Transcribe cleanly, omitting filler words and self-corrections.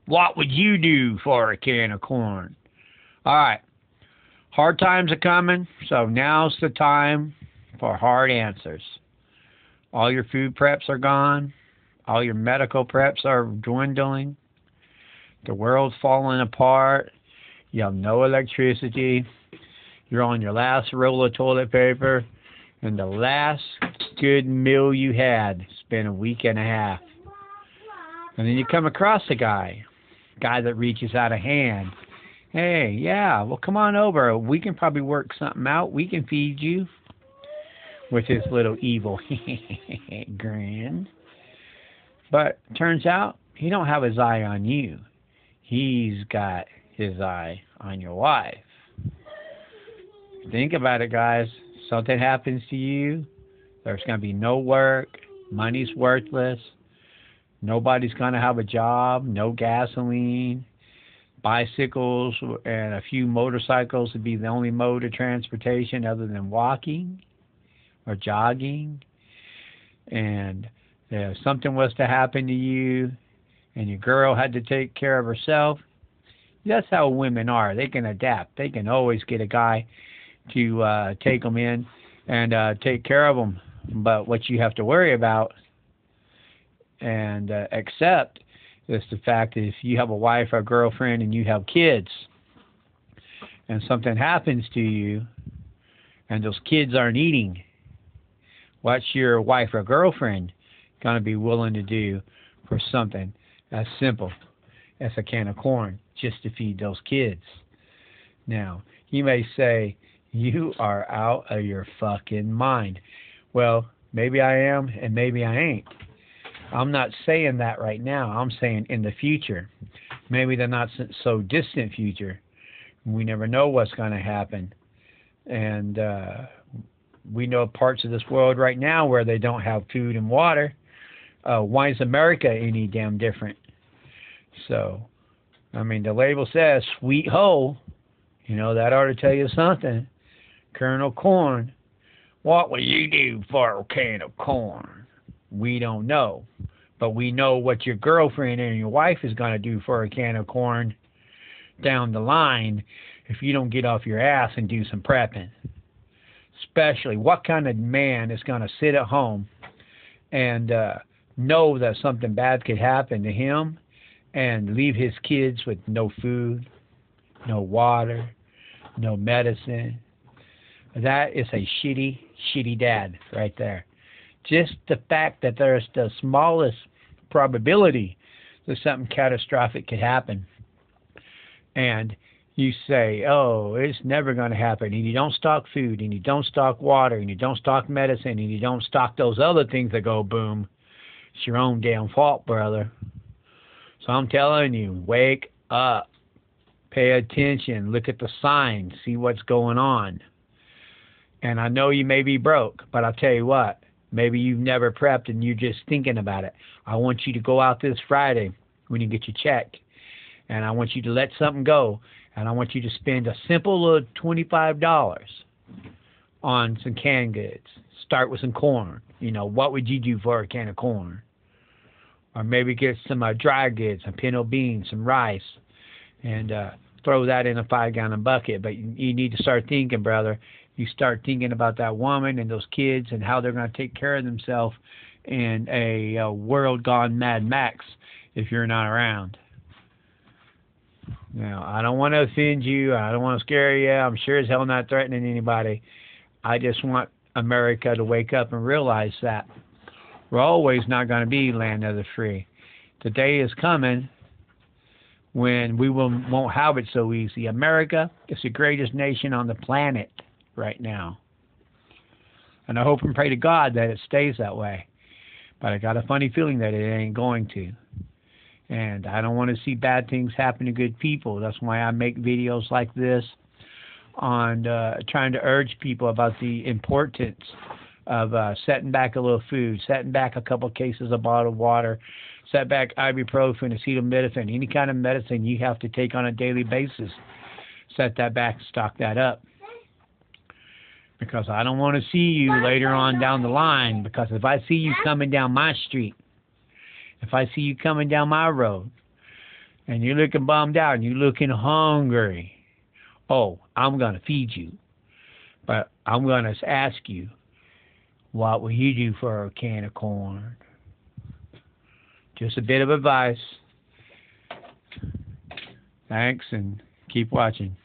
What would you do for a can of corn? All right. Hard times are coming, so now's the time for hard answers. All your food preps are gone. All your medical preps are dwindling. The world's falling apart. You have no electricity. You're on your last roll of toilet paper. And the last good meal you had has been a week and a half. And then you come across a guy that reaches out a hand. Hey, yeah, well, come on over. We can probably work something out. We can feed you. With his little evil grin. But turns out he don't have his eye on you. He's got his eye on your wife. Think about it, guys. Something happens to you, there's going to be no work, money's worthless, nobody's going to have a job, no gasoline, bicycles and a few motorcycles would be the only mode of transportation other than walking or jogging. And if something was to happen to you and your girl had to take care of herself, that's how women are. They can adapt. They can always get a guy to take them in and take care of them. But what you have to worry about and accept is the fact that if you have a wife or a girlfriend and you have kids and something happens to you and those kids aren't eating, what's your wife or girlfriend going to be willing to do for something as simple as a can of corn just to feed those kids? Now, you may say, you are out of your fucking mind. Well, maybe I am and maybe I ain't. I'm not saying that right now. I'm saying in the future. Maybe the not so distant future. We never know what's going to happen. And we know parts of this world right now where they don't have food and water. Why is America any damn different? So, I mean, the label says sweet hoe. You know, that ought to tell you something. Kernel corn. What will you do for a can of corn? We don't know. But we know what your girlfriend and your wife is going to do for a can of corn down the line if you don't get off your ass and do some prepping. Especially, what kind of man is going to sit at home and know that something bad could happen to him and leave his kids with no food, no water, no medicine? That is a shitty, shitty dad right there. Just the fact that there's the smallest probability that something catastrophic could happen. And you say, oh, it's never going to happen. And you don't stock food, and you don't stock water, and you don't stock medicine, and you don't stock those other things that go boom. It's your own damn fault, brother. So I'm telling you, wake up. Pay attention. Look at the signs. See what's going on. And I know you may be broke, but I'll tell you what. Maybe you've never prepped and you're just thinking about it. I want you to go out this Friday when you get your check. And I want you to let something go. And I want you to spend a simple little $25 on some canned goods. Start with some corn. You know, what would you do for a can of corn? Or maybe get some dry goods, some pinto beans, some rice, and throw that in a 5-gallon bucket. But you need to start thinking, brother. You start thinking about that woman and those kids and how they're going to take care of themselves in a world gone Mad Max if you're not around. Now, I don't want to offend you. I don't want to scare you. I'm sure as hell not threatening anybody. I just want America to wake up and realize that we're always not going to be land of the free. The day is coming when we won't have it so easy. America is the greatest nation on the planet right now. And I hope and pray to God that it stays that way. But I got a funny feeling that it ain't going to. And I don't want to see bad things happen to good people. That's why I make videos like this on trying to urge people about the importance of setting back a little food, setting back a couple cases of bottled water, set back ibuprofen, acetaminophen, any kind of medicine you have to take on a daily basis. Set that back, stock that up. Because I don't want to see you later on down the line. Because if I see you coming down my street, if I see you coming down my road, and you're looking bummed out and you're looking hungry, oh, I'm going to feed you. But I'm going to ask you, what will you do for a can of corn? Just a bit of advice. Thanks, and keep watching.